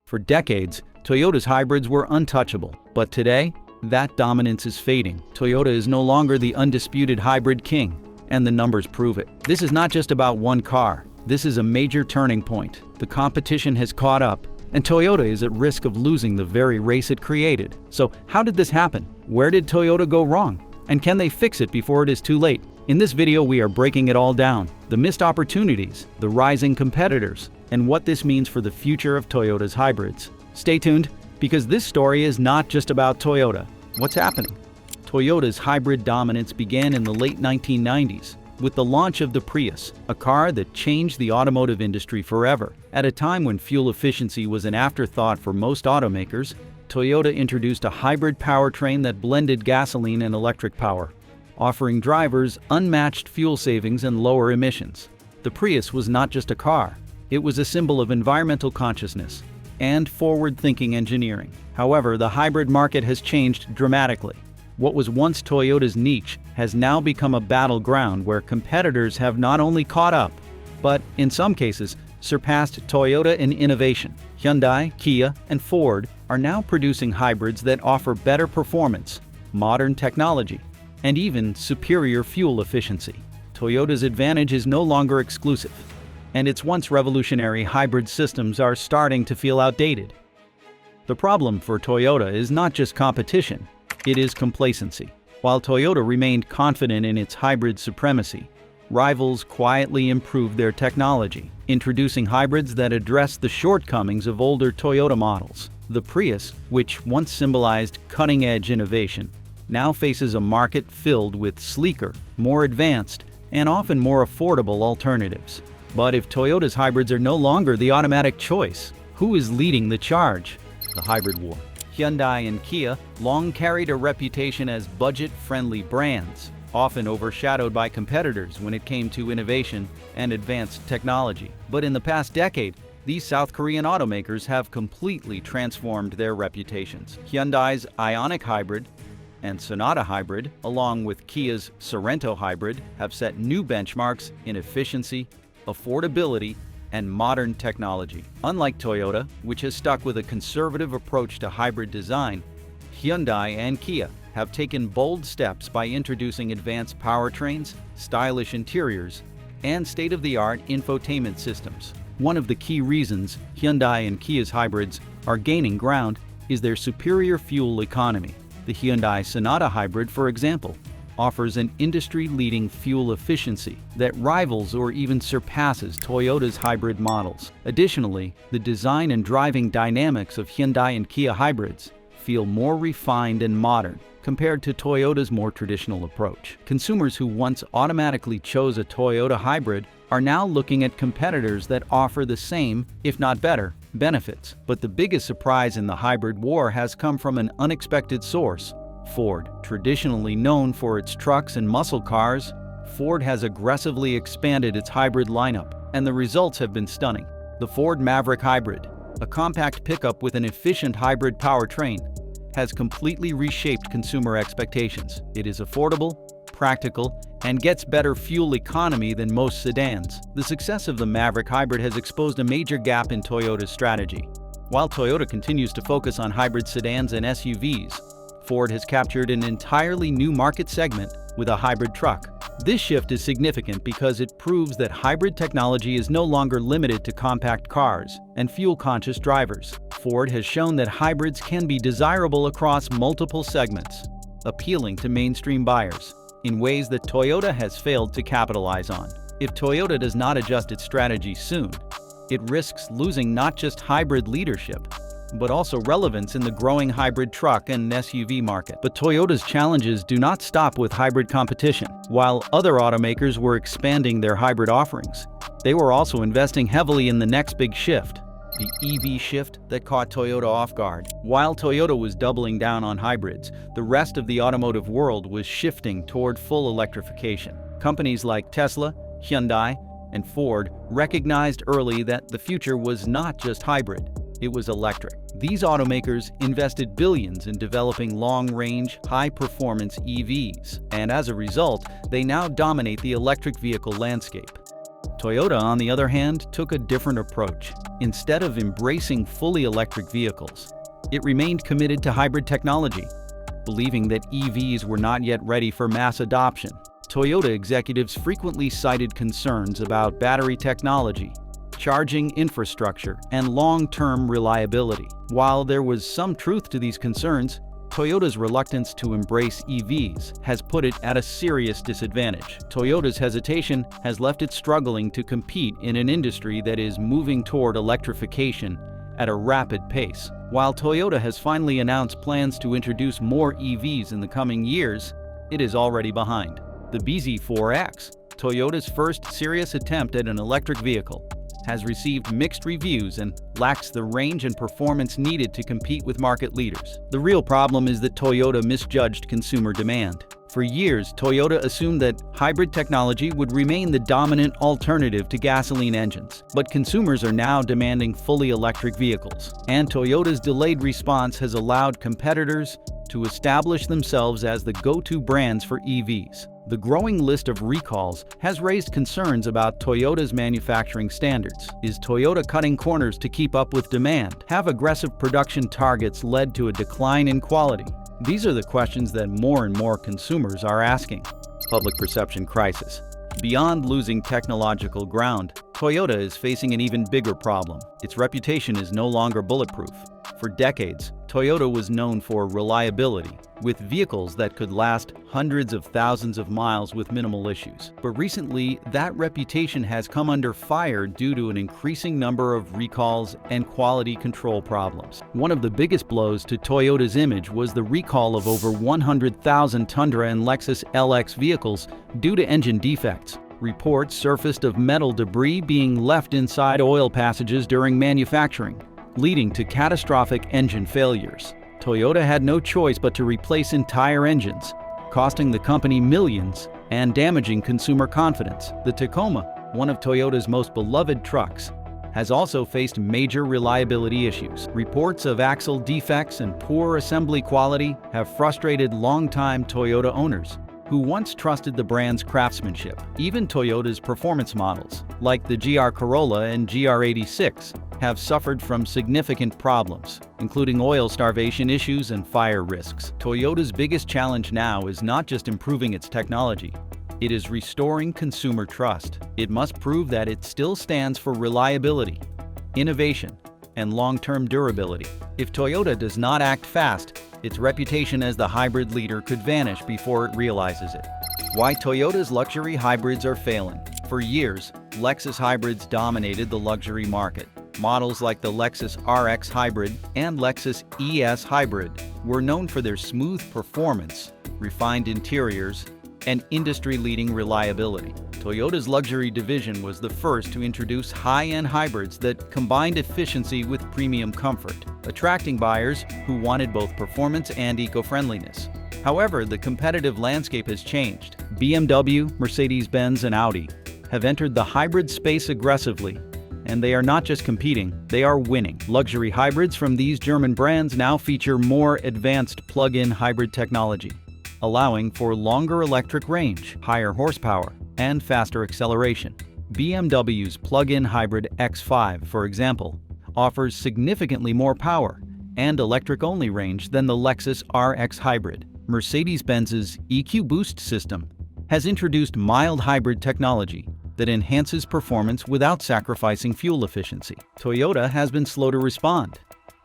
For decades, Toyota's hybrids were untouchable, but today, that dominance is fading. Toyota is no longer the undisputed hybrid king, and the numbers prove it. This is not just about one car. This is a major turning point. The competition has caught up, and Toyota is at risk of losing the very race it created. So how did this happen? Where did Toyota go wrong? And can they fix it before it is too late? In this video, we are breaking it all down. The missed opportunities, the rising competitors, and what this means for the future of Toyota's hybrids. Stay tuned, because this story is not just about Toyota. What's happening? Toyota's hybrid dominance began in the late 1990s with the launch of the Prius, a car that changed the automotive industry forever. At a time when fuel efficiency was an afterthought for most automakers, Toyota introduced a hybrid powertrain that blended gasoline and electric power, offering drivers unmatched fuel savings and lower emissions. The Prius was not just a car, it was a symbol of environmental consciousness and forward-thinking engineering. However, the hybrid market has changed dramatically. What was once Toyota's niche has now become a battleground where competitors have not only caught up, but in some cases, surpassed Toyota in innovation. Hyundai, Kia, and Ford are now producing hybrids that offer better performance, modern technology, and even superior fuel efficiency. Toyota's advantage is no longer exclusive, and its once revolutionary hybrid systems are starting to feel outdated. The problem for Toyota is not just competition, it is complacency. While Toyota remained confident in its hybrid supremacy, rivals quietly improved their technology, introducing hybrids that address the shortcomings of older Toyota models. The Prius, which once symbolized cutting-edge innovation, now faces a market filled with sleeker, more advanced, and often more affordable alternatives. But if Toyota's hybrids are no longer the automatic choice, who is leading the charge? The hybrid war. Hyundai and Kia long carried a reputation as budget-friendly brands, often overshadowed by competitors when it came to innovation and advanced technology. But in the past decade, these South Korean automakers have completely transformed their reputations. Hyundai's Ioniq Hybrid and Sonata Hybrid, along with Kia's Sorento Hybrid, have set new benchmarks in efficiency, affordability, and modern technology. Unlike Toyota, which has stuck with a conservative approach to hybrid design, Hyundai and Kia have taken bold steps by introducing advanced powertrains, stylish interiors, and state-of-the-art infotainment systems. One of the key reasons Hyundai and Kia's hybrids are gaining ground is their superior fuel economy. The Hyundai Sonata Hybrid, for example, offers an industry-leading fuel efficiency that rivals or even surpasses Toyota's hybrid models. Additionally, the design and driving dynamics of Hyundai and Kia hybrids feel more refined and modern compared to Toyota's more traditional approach. Consumers who once automatically chose a Toyota hybrid are now looking at competitors that offer the same, if not better, benefits. But the biggest surprise in the hybrid war has come from an unexpected source: Ford. Traditionally known for its trucks and muscle cars, Ford has aggressively expanded its hybrid lineup, and the results have been stunning. The Ford Maverick Hybrid, a compact pickup with an efficient hybrid powertrain, has completely reshaped consumer expectations. It is affordable, practical, and gets better fuel economy than most sedans. The success of the Maverick Hybrid has exposed a major gap in Toyota's strategy. While Toyota continues to focus on hybrid sedans and SUVs, Ford has captured an entirely new market segment with a hybrid truck. This shift is significant because it proves that hybrid technology is no longer limited to compact cars and fuel-conscious drivers. Ford has shown that hybrids can be desirable across multiple segments, appealing to mainstream buyers in ways that Toyota has failed to capitalize on. If Toyota does not adjust its strategy soon, it risks losing not just hybrid leadership, but also relevance in the growing hybrid truck and SUV market. But Toyota's challenges do not stop with hybrid competition. While other automakers were expanding their hybrid offerings, they were also investing heavily in the next big shift, the EV shift that caught Toyota off guard. While Toyota was doubling down on hybrids, the rest of the automotive world was shifting toward full electrification. Companies like Tesla, Hyundai, and Ford recognized early that the future was not just hybrid, it was electric. These automakers invested billions in developing long-range, high-performance EVs, and as a result, they now dominate the electric vehicle landscape. Toyota, on the other hand, took a different approach. Instead of embracing fully electric vehicles, it remained committed to hybrid technology, believing that EVs were not yet ready for mass adoption. Toyota executives frequently cited concerns about battery technology, charging infrastructure, and long-term reliability. While there was some truth to these concerns, Toyota's reluctance to embrace EVs has put it at a serious disadvantage. Toyota's hesitation has left it struggling to compete in an industry that is moving toward electrification at a rapid pace. While Toyota has finally announced plans to introduce more EVs in the coming years, it is already behind. The bZ4X, Toyota's first serious attempt at an electric vehicle, has received mixed reviews and lacks the range and performance needed to compete with market leaders. The real problem is that Toyota misjudged consumer demand. For years, Toyota assumed that hybrid technology would remain the dominant alternative to gasoline engines. But consumers are now demanding fully electric vehicles, and Toyota's delayed response has allowed competitors to establish themselves as the go-to brands for EVs. The growing list of recalls has raised concerns about Toyota's manufacturing standards. Is Toyota cutting corners to keep up with demand? Have aggressive production targets led to a decline in quality? These are the questions that more and more consumers are asking. Public perception crisis. Beyond losing technological ground, Toyota is facing an even bigger problem. Its reputation is no longer bulletproof. For decades, Toyota was known for reliability, with vehicles that could last hundreds of thousands of miles with minimal issues. But recently, that reputation has come under fire due to an increasing number of recalls and quality control problems. One of the biggest blows to Toyota's image was the recall of over 100,000 Tundra and Lexus LX vehicles due to engine defects. Reports surfaced of metal debris being left inside oil passages during manufacturing, leading to catastrophic engine failures. Toyota had no choice but to replace entire engines, costing the company millions and damaging consumer confidence. The Tacoma, one of Toyota's most beloved trucks, has also faced major reliability issues. Reports of axle defects and poor assembly quality have frustrated longtime Toyota owners who once trusted the brand's craftsmanship. Even Toyota's performance models, like the GR Corolla and GR86, have suffered from significant problems, including oil starvation issues and fire risks. Toyota's biggest challenge now is not just improving its technology, it is restoring consumer trust. It must prove that it still stands for reliability, innovation, and long-term durability. If Toyota does not act fast, its reputation as the hybrid leader could vanish before it realizes it. Why Toyota's luxury hybrids are failing. For years, Lexus hybrids dominated the luxury market. Models like the Lexus RX Hybrid and Lexus ES Hybrid were known for their smooth performance, refined interiors, and industry-leading reliability. Toyota's luxury division was the first to introduce high-end hybrids that combined efficiency with premium comfort, attracting buyers who wanted both performance and eco-friendliness. However, the competitive landscape has changed. BMW, Mercedes-Benz, and Audi have entered the hybrid space aggressively, and they are not just competing, they are winning. Luxury hybrids from these German brands now feature more advanced plug-in hybrid technology, allowing for longer electric range, higher horsepower, and faster acceleration. BMW's plug-in hybrid X5, for example, offers significantly more power and electric-only range than the Lexus RX Hybrid. Mercedes-Benz's EQ Boost system has introduced mild hybrid technology that enhances performance without sacrificing fuel efficiency. Toyota has been slow to respond.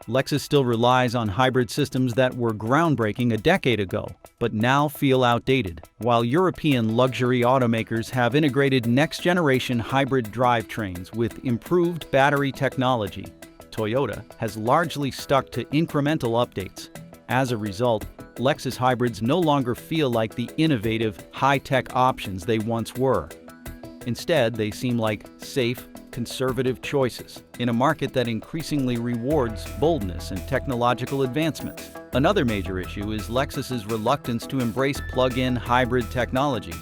Lexus still relies on hybrid systems that were groundbreaking a decade ago, but now feel outdated. While European luxury automakers have integrated next-generation hybrid drivetrains with improved battery technology, Toyota has largely stuck to incremental updates. As a result, Lexus hybrids no longer feel like the innovative, high-tech options they once were. Instead, they seem like safe, conservative choices in a market that increasingly rewards boldness and technological advancements. Another major issue is Lexus's reluctance to embrace plug-in hybrid technology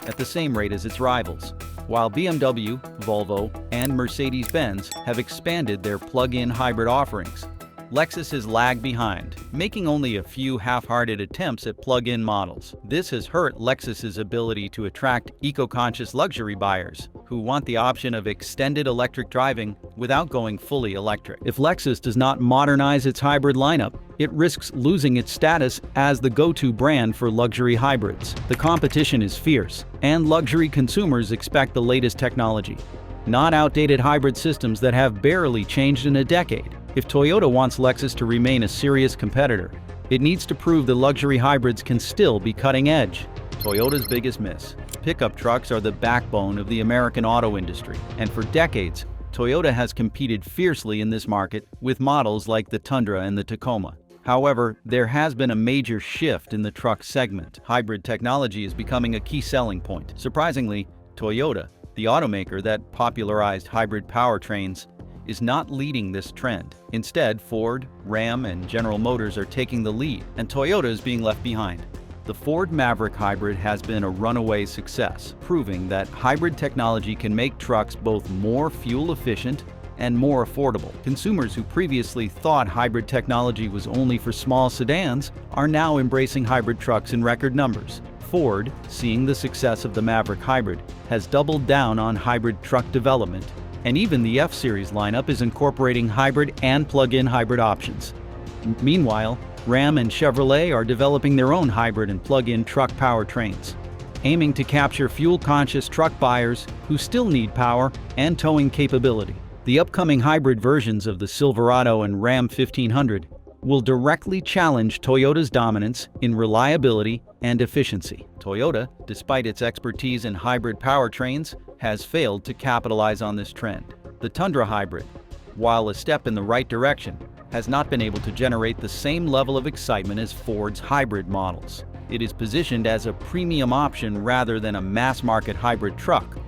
at the same rate as its rivals. While BMW, Volvo, and Mercedes-Benz have expanded their plug-in hybrid offerings, Lexus has lagged behind, making only a few half-hearted attempts at plug-in models. This has hurt Lexus's ability to attract eco-conscious luxury buyers who want the option of extended electric driving without going fully electric. If Lexus does not modernize its hybrid lineup, it risks losing its status as the go-to brand for luxury hybrids. The competition is fierce, and luxury consumers expect the latest technology, not outdated hybrid systems that have barely changed in a decade. If Toyota wants Lexus to remain a serious competitor, it needs to prove the luxury hybrids can still be cutting edge. Toyota's biggest miss. Pickup trucks are the backbone of the American auto industry, and for decades, Toyota has competed fiercely in this market with models like the Tundra and the Tacoma. However, there has been a major shift in the truck segment. Hybrid technology is becoming a key selling point. Surprisingly, Toyota, the automaker that popularized hybrid powertrains, is not leading this trend. Instead, Ford, Ram, and General Motors are taking the lead, and Toyota is being left behind. The Ford Maverick hybrid has been a runaway success, proving that hybrid technology can make trucks both more fuel efficient and more affordable. Consumers who previously thought hybrid technology was only for small sedans are now embracing hybrid trucks in record numbers. Ford, seeing the success of the Maverick hybrid, has doubled down on hybrid truck development, and even the F-Series lineup is incorporating hybrid and plug-in hybrid options. Meanwhile, Ram and Chevrolet are developing their own hybrid and plug-in truck powertrains, aiming to capture fuel-conscious truck buyers who still need power and towing capability. The upcoming hybrid versions of the Silverado and Ram 1500 will directly challenge Toyota's dominance in reliability and efficiency. Toyota, despite its expertise in hybrid powertrains, has failed to capitalize on this trend. The Tundra hybrid, while a step in the right direction, has not been able to generate the same level of excitement as Ford's hybrid models. It is positioned as a premium option rather than a mass-market hybrid truck,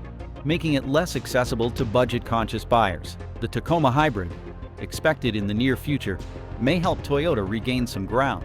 making it less accessible to budget-conscious buyers. The Tacoma hybrid, expected in the near future, may help Toyota regain some ground,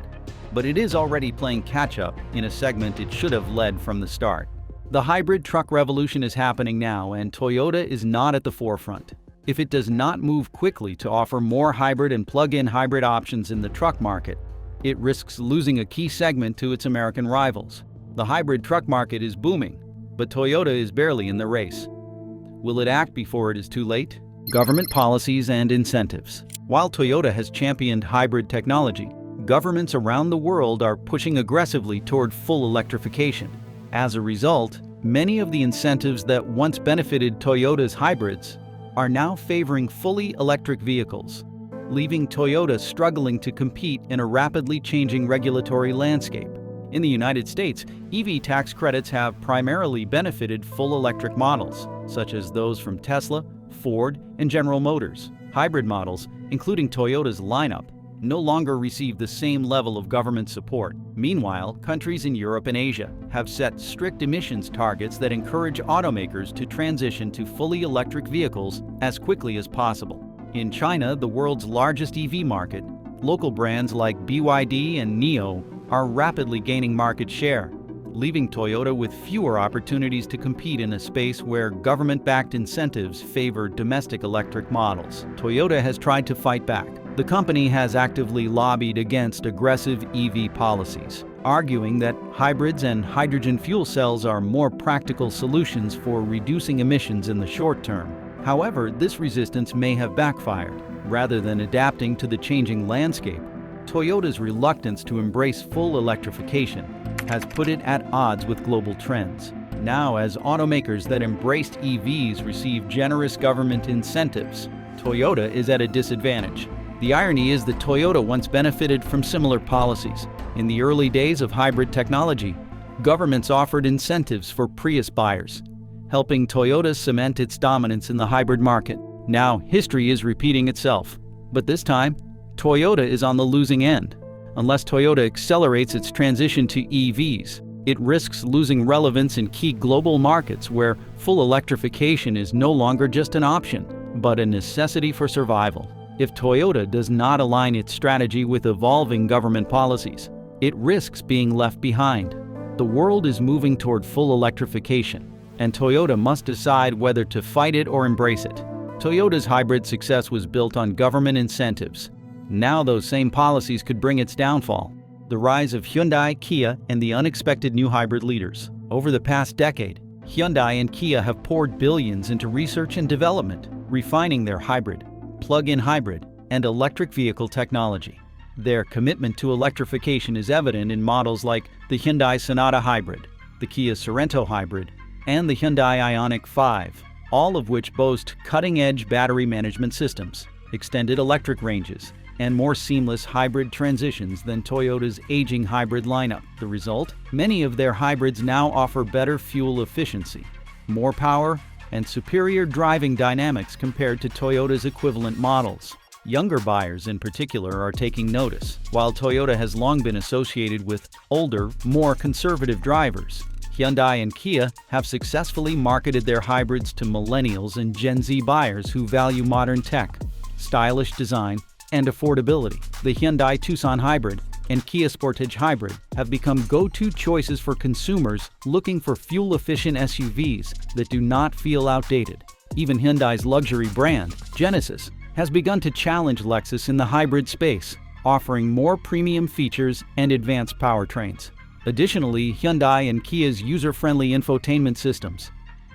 but it is already playing catch-up in a segment it should have led from the start. The hybrid truck revolution is happening now, and Toyota is not at the forefront. If it does not move quickly to offer more hybrid and plug-in hybrid options in the truck market, it risks losing a key segment to its American rivals. The hybrid truck market is booming, but Toyota is barely in the race. Will it act before it is too late? Government policies and incentives. While Toyota has championed hybrid technology, governments around the world are pushing aggressively toward full electrification. As a result, many of the incentives that once benefited Toyota's hybrids are now favoring fully electric vehicles, leaving Toyota struggling to compete in a rapidly changing regulatory landscape. In the United States, EV tax credits have primarily benefited full electric models, such as those from Tesla, Ford, and General Motors. Hybrid models, including Toyota's lineup, no longer receive the same level of government support. Meanwhile, countries in Europe and Asia have set strict emissions targets that encourage automakers to transition to fully electric vehicles as quickly as possible. In China, the world's largest EV market, local brands like BYD and NIO are rapidly gaining market share, leaving Toyota with fewer opportunities to compete in a space where government-backed incentives favor domestic electric models. Toyota has tried to fight back. The company has actively lobbied against aggressive EV policies, arguing that hybrids and hydrogen fuel cells are more practical solutions for reducing emissions in the short term. However, this resistance may have backfired. Rather than adapting to the changing landscape, Toyota's reluctance to embrace full electrification has put it at odds with global trends. Now, as automakers that embraced EVs receive generous government incentives, Toyota is at a disadvantage. The irony is that Toyota once benefited from similar policies. In the early days of hybrid technology, governments offered incentives for Prius buyers, helping Toyota cement its dominance in the hybrid market. Now, history is repeating itself, but this time, Toyota is on the losing end. Unless Toyota accelerates its transition to EVs, it risks losing relevance in key global markets where full electrification is no longer just an option, but a necessity for survival. If Toyota does not align its strategy with evolving government policies, it risks being left behind. The world is moving toward full electrification, and Toyota must decide whether to fight it or embrace it. Toyota's hybrid success was built on government incentives, Now those same policies could bring its downfall. The rise of Hyundai, Kia, and the unexpected new hybrid leaders. Over the past decade, Hyundai and Kia have poured billions into research and development, refining their hybrid, plug-in hybrid, and electric vehicle technology. Their commitment to electrification is evident in models like the Hyundai Sonata Hybrid, the Kia Sorento Hybrid, and the Hyundai Ioniq 5, all of which boast cutting-edge battery management systems, extended electric ranges, and more seamless hybrid transitions than Toyota's aging hybrid lineup. The result? Many of their hybrids now offer better fuel efficiency, more power, and superior driving dynamics compared to Toyota's equivalent models. Younger buyers in particular are taking notice. While Toyota has long been associated with older, more conservative drivers, Hyundai and Kia have successfully marketed their hybrids to millennials and Gen Z buyers who value modern tech, stylish design, and affordability. The Hyundai Tucson Hybrid and Kia Sportage Hybrid have become go-to choices for consumers looking for fuel-efficient SUVs that do not feel outdated. Even Hyundai's luxury brand, Genesis, has begun to challenge Lexus in the hybrid space, offering more premium features and advanced powertrains. Additionally, Hyundai and Kia's user-friendly infotainment systems,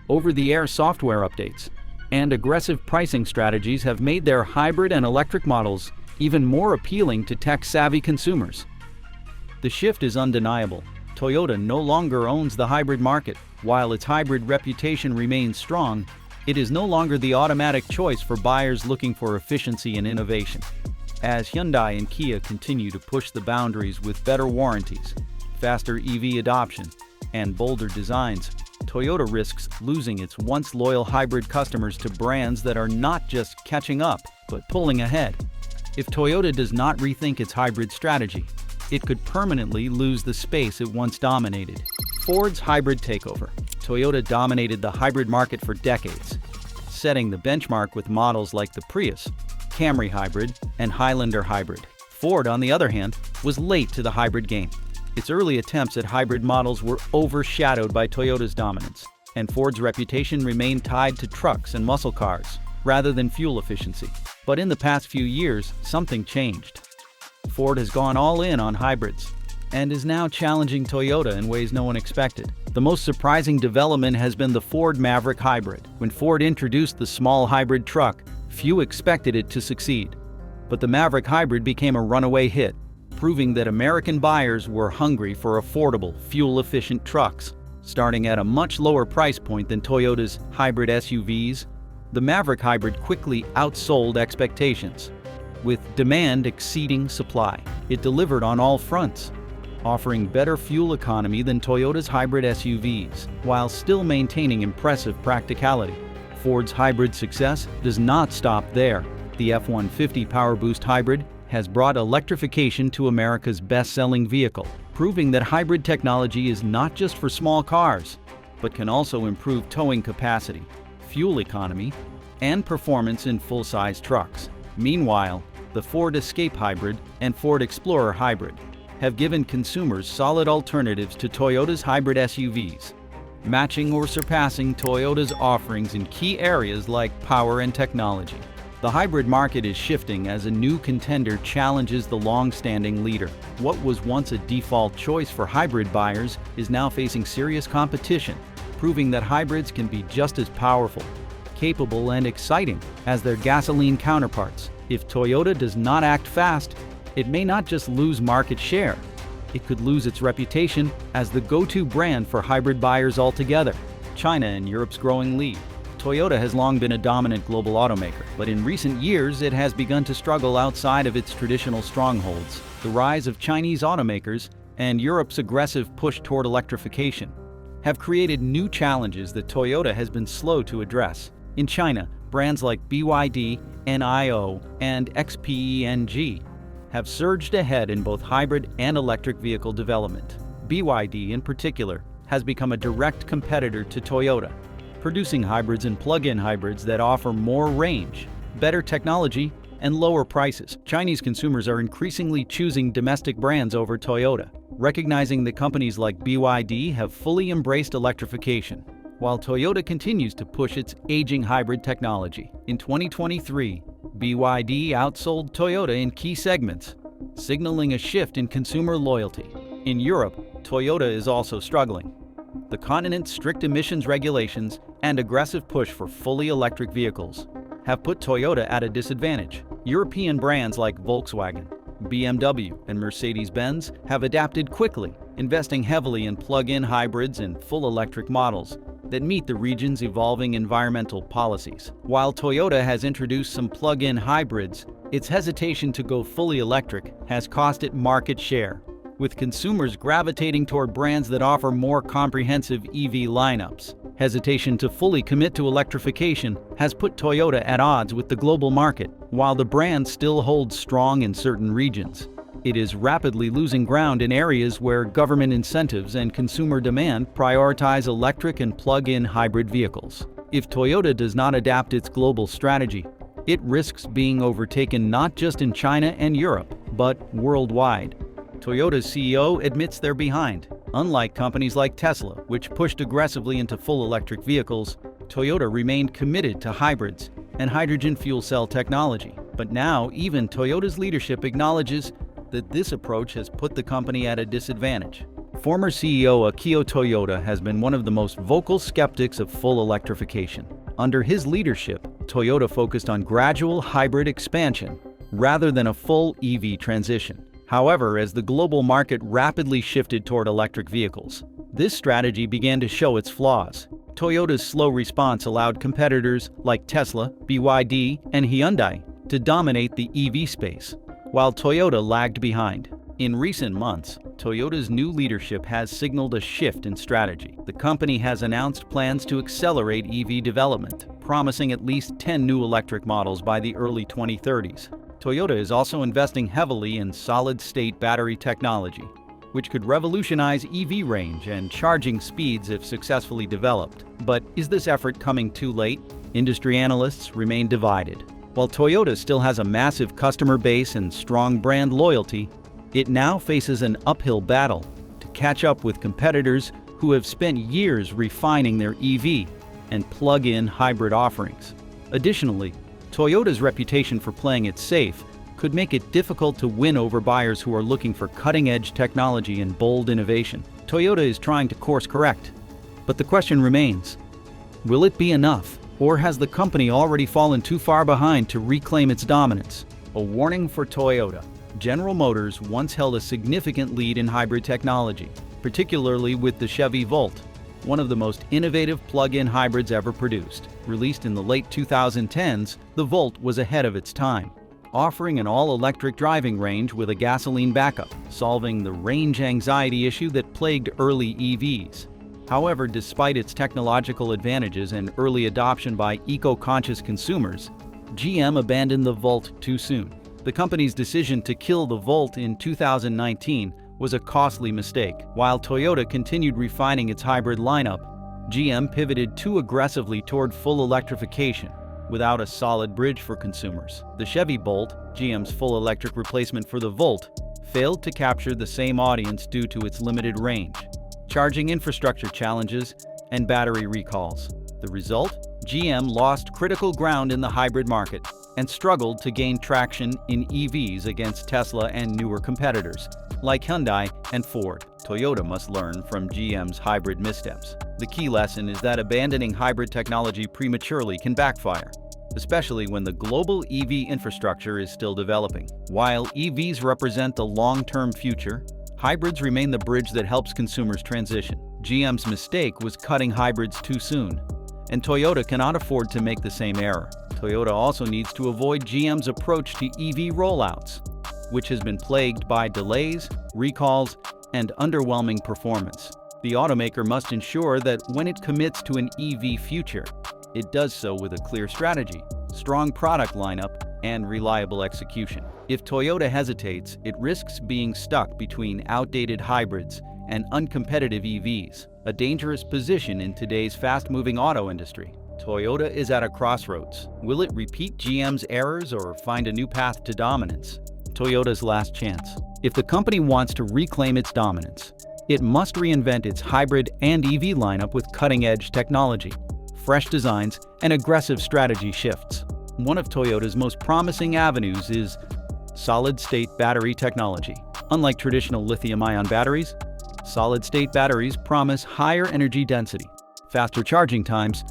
over-the-air software updates, and aggressive pricing strategies have made their hybrid and electric models even more appealing to tech-savvy consumers. The shift is undeniable. Toyota no longer owns the hybrid market. While its hybrid reputation remains strong, it is no longer the automatic choice for buyers looking for efficiency and innovation. As Hyundai and Kia continue to push the boundaries with better warranties, faster EV adoption, and bolder designs, Toyota risks losing its once loyal hybrid customers to brands that are not just catching up, but pulling ahead. If Toyota does not rethink its hybrid strategy, it could permanently lose the space it once dominated. Ford's hybrid takeover. Toyota dominated the hybrid market for decades, setting the benchmark with models like the Prius, Camry Hybrid, and Highlander Hybrid. Ford, on the other hand, was late to the hybrid game. Its early attempts at hybrid models were overshadowed by Toyota's dominance, and Ford's reputation remained tied to trucks and muscle cars, rather than fuel efficiency. But in the past few years, something changed. Ford has gone all in on hybrids, and is now challenging Toyota in ways no one expected. The most surprising development has been the Ford Maverick Hybrid. When Ford introduced the small hybrid truck, few expected it to succeed. But the Maverick Hybrid became a runaway hit, proving that American buyers were hungry for affordable, fuel-efficient trucks. Starting at a much lower price point than Toyota's hybrid SUVs, the Maverick Hybrid quickly outsold expectations, with demand exceeding supply. It delivered on all fronts, offering better fuel economy than Toyota's hybrid SUVs, while still maintaining impressive practicality. Ford's hybrid success does not stop there. The F-150 PowerBoost Hybrid has brought electrification to America's best-selling vehicle, proving that hybrid technology is not just for small cars, but can also improve towing capacity, fuel economy, and performance in full-size trucks. Meanwhile, the Ford Escape Hybrid and Ford Explorer Hybrid have given consumers solid alternatives to Toyota's hybrid SUVs, matching or surpassing Toyota's offerings in key areas like power and technology. The hybrid market is shifting as a new contender challenges the long-standing leader. What was once a default choice for hybrid buyers is now facing serious competition, proving that hybrids can be just as powerful, capable, and exciting as their gasoline counterparts. If Toyota does not act fast, it may not just lose market share, it could lose its reputation as the go-to brand for hybrid buyers altogether. China and Europe's growing lead. Toyota has long been a dominant global automaker, but in recent years it has begun to struggle outside of its traditional strongholds. The rise of Chinese automakers and Europe's aggressive push toward electrification have created new challenges that Toyota has been slow to address. In China, brands like BYD, NIO, and XPENG have surged ahead in both hybrid and electric vehicle development. BYD, in particular, has become a direct competitor to Toyota, producing hybrids and plug-in hybrids that offer more range, better technology, and lower prices. Chinese consumers are increasingly choosing domestic brands over Toyota, recognizing that companies like BYD have fully embraced electrification, while Toyota continues to push its aging hybrid technology. In 2023, BYD outsold Toyota in key segments, signaling a shift in consumer loyalty. In Europe, Toyota is also struggling. The continent's strict emissions regulations and aggressive push for fully electric vehicles have put Toyota at a disadvantage. European brands like Volkswagen, BMW, and Mercedes-Benz have adapted quickly, investing heavily in plug-in hybrids and full electric models that meet the region's evolving environmental policies. While Toyota has introduced some plug-in hybrids, its hesitation to go fully electric has cost it market share, with consumers gravitating toward brands that offer more comprehensive EV lineups. Hesitation to fully commit to electrification has put Toyota at odds with the global market. While the brand still holds strong in certain regions, it is rapidly losing ground in areas where government incentives and consumer demand prioritize electric and plug-in hybrid vehicles. If Toyota does not adapt its global strategy, it risks being overtaken not just in China and Europe, but worldwide. Toyota's CEO admits they're behind. Unlike companies like Tesla, which pushed aggressively into full electric vehicles, Toyota remained committed to hybrids and hydrogen fuel cell technology. But now, even Toyota's leadership acknowledges that this approach has put the company at a disadvantage. Former CEO Akio Toyoda has been one of the most vocal skeptics of full electrification. Under his leadership, Toyota focused on gradual hybrid expansion rather than a full EV transition. However, as the global market rapidly shifted toward electric vehicles, this strategy began to show its flaws. Toyota's slow response allowed competitors like Tesla, BYD, and Hyundai to dominate the EV space, while Toyota lagged behind. In recent months, Toyota's new leadership has signaled a shift in strategy. The company has announced plans to accelerate EV development, promising at least 10 new electric models by the early 2030s. Toyota is also investing heavily in solid-state battery technology, which could revolutionize EV range and charging speeds if successfully developed. But is this effort coming too late? Industry analysts remain divided. While Toyota still has a massive customer base and strong brand loyalty, it now faces an uphill battle to catch up with competitors who have spent years refining their EV and plug-in hybrid offerings. Additionally, Toyota's reputation for playing it safe could make it difficult to win over buyers who are looking for cutting-edge technology and bold innovation. Toyota is trying to course correct, but the question remains, will it be enough? Or has the company already fallen too far behind to reclaim its dominance? A warning for Toyota. General Motors once held a significant lead in hybrid technology, particularly with the Chevy Volt, one of the most innovative plug-in hybrids ever produced. Released in the late 2010s, the Volt was ahead of its time, offering an all-electric driving range with a gasoline backup, solving the range anxiety issue that plagued early EVs. However, despite its technological advantages and early adoption by eco-conscious consumers, GM abandoned the Volt too soon. The company's decision to kill the Volt in 2019 was a costly mistake. While Toyota continued refining its hybrid lineup, GM pivoted too aggressively toward full electrification without a solid bridge for consumers. The Chevy Bolt, GM's full electric replacement for the Volt, failed to capture the same audience due to its limited range, charging infrastructure challenges, and battery recalls. The result? GM lost critical ground in the hybrid market and struggled to gain traction in EVs against Tesla and newer competitors, like Hyundai and Ford. Toyota must learn from GM's hybrid missteps. The key lesson is that abandoning hybrid technology prematurely can backfire, especially when the global EV infrastructure is still developing. While EVs represent the long-term future, hybrids remain the bridge that helps consumers transition. GM's mistake was cutting hybrids too soon, and Toyota cannot afford to make the same error. Toyota also needs to avoid GM's approach to EV rollouts, which has been plagued by delays, recalls, and underwhelming performance. The automaker must ensure that when it commits to an EV future, it does so with a clear strategy, strong product lineup, and reliable execution. If Toyota hesitates, it risks being stuck between outdated hybrids and uncompetitive EVs, a dangerous position in today's fast-moving auto industry. Toyota is at a crossroads. Will it repeat GM's errors or find a new path to dominance? Toyota's last chance. If the company wants to reclaim its dominance, it must reinvent its hybrid and EV lineup with cutting-edge technology, fresh designs, and aggressive strategy shifts. One of Toyota's most promising avenues is solid-state battery technology. Unlike traditional lithium-ion batteries, solid-state batteries promise higher energy density, faster charging times,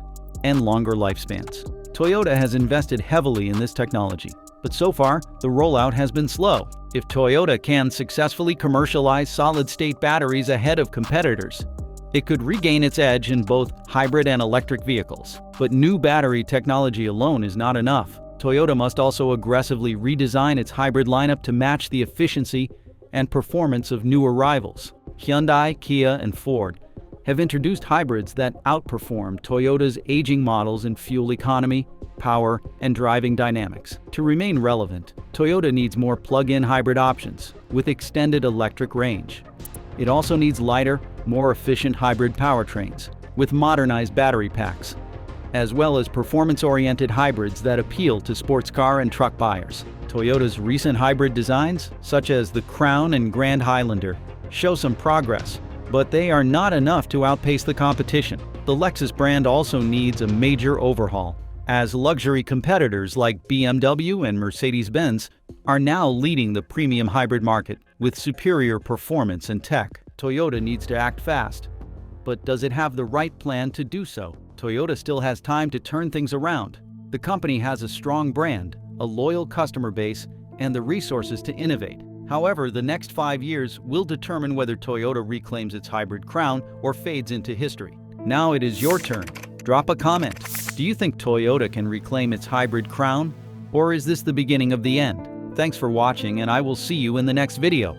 and longer lifespans. Toyota has invested heavily in this technology, but so far, the rollout has been slow. If Toyota can successfully commercialize solid-state batteries ahead of competitors, it could regain its edge in both hybrid and electric vehicles. But new battery technology alone is not enough. Toyota must also aggressively redesign its hybrid lineup to match the efficiency and performance of new arrivals. Hyundai, Kia, and Ford have introduced hybrids that outperform Toyota's aging models in fuel economy, power, and driving dynamics. To remain relevant, Toyota needs more plug-in hybrid options with extended electric range. It also needs lighter, more efficient hybrid powertrains with modernized battery packs, as well as performance-oriented hybrids that appeal to sports car and truck buyers. Toyota's recent hybrid designs, such as the Crown and Grand Highlander, show some progress, but they are not enough to outpace the competition. The Lexus brand also needs a major overhaul, as luxury competitors like BMW and Mercedes-Benz are now leading the premium hybrid market with superior performance and tech. Toyota needs to act fast, but does it have the right plan to do so? Toyota still has time to turn things around. The company has a strong brand, a loyal customer base, and the resources to innovate. However, the next 5 years will determine whether Toyota reclaims its hybrid crown or fades into history. Now it is your turn. Drop a comment. Do you think Toyota can reclaim its hybrid crown? Or is this the beginning of the end? Thanks for watching, and I will see you in the next video.